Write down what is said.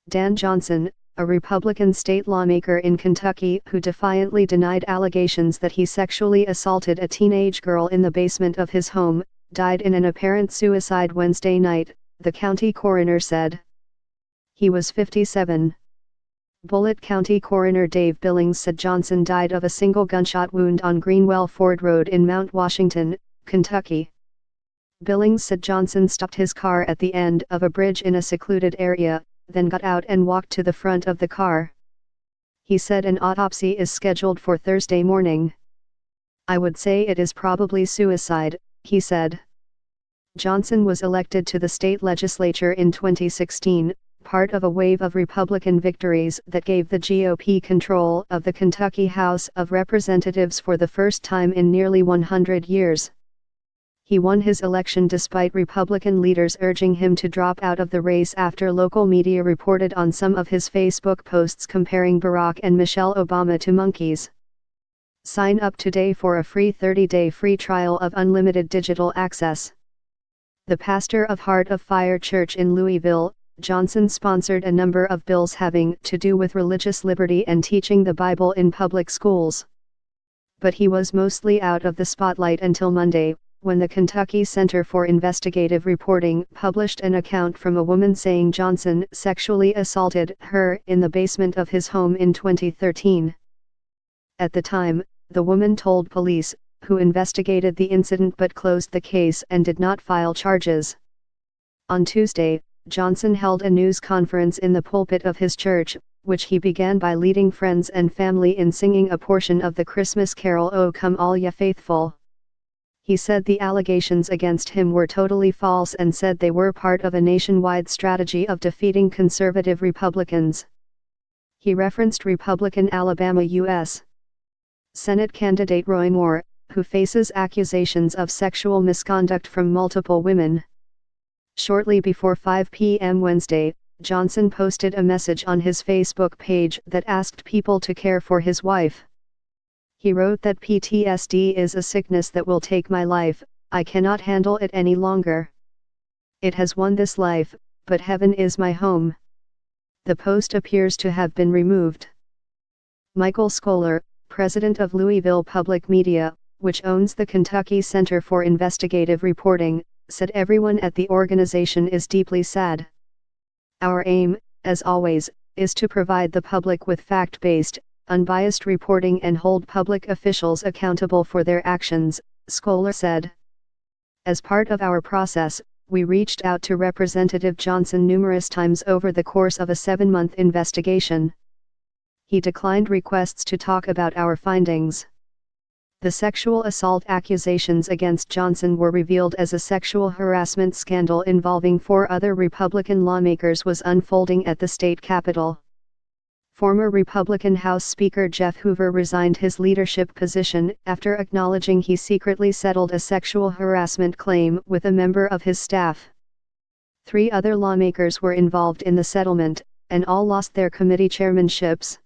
Dan Johnson, a Republican state lawmaker in Kentucky who defiantly denied allegations that he sexually assaulted a teenage girl in the basement of his home, died in an apparent suicide Wednesday night, the county coroner said. He was 57. Bullitt County Coroner Dave Billings said Johnson died of a single gunshot wound on Greenwell Ford Road in Mount Washington, Kentucky. Billings said Johnson stopped his car at the end of a bridge in a secluded area, then got out and walked to the front of the car. He said an autopsy is scheduled for Thursday morning. "I would say it is probably suicide," he said. Johnson was elected to the state legislature in 2016, part of a wave of Republican victories that gave the GOP control of the Kentucky House of Representatives for the first time in nearly 100 years. He won his election despite Republican leaders urging him to drop out of the race after local media reported on some of his Facebook posts comparing Barack and Michelle Obama to monkeys. Sign up today for a free 30-day free trial of unlimited digital access. The pastor of Heart of Fire Church in Louisville, Johnson sponsored a number of bills having to do with religious liberty and teaching the Bible in public schools. But he was mostly out of the spotlight until Monday, when the Kentucky Center for Investigative Reporting published an account from a woman saying Johnson sexually assaulted her in the basement of his home in 2013. At the time, the woman told police, who investigated the incident but closed the case and did not file charges. On Tuesday, Johnson held a news conference in the pulpit of his church, which he began by leading friends and family in singing a portion of the Christmas carol "O Come All Ye Faithful." He said the allegations against him were totally false and said they were part of a nationwide strategy of defeating conservative Republicans. He referenced Republican Alabama U.S. Senate candidate Roy Moore, who faces accusations of sexual misconduct from multiple women. Shortly before 5 p.m. Wednesday, Johnson posted a message on his Facebook page that asked people to care for his wife. He wrote that PTSD is a sickness that will take my life, I cannot handle it any longer. It has won this life, but heaven is my home. The post appears to have been removed. Michael Scholar, president of Louisville Public Media, which owns the Kentucky Center for Investigative Reporting, said everyone at the organization is deeply sad. Our aim, as always, is to provide the public with fact-based, unbiased reporting and hold public officials accountable for their actions, Scholar said. As part of our process, we reached out to Representative Johnson numerous times over the course of a 7-month investigation. He declined requests to talk about our findings. The sexual assault accusations against Johnson were revealed as a sexual harassment scandal involving 4 other Republican lawmakers was unfolding at the state capitol. Former Republican House Speaker Jeff Hoover resigned his leadership position after acknowledging he secretly settled a sexual harassment claim with a member of his staff. 3 other lawmakers were involved in the settlement, and all lost their committee chairmanships.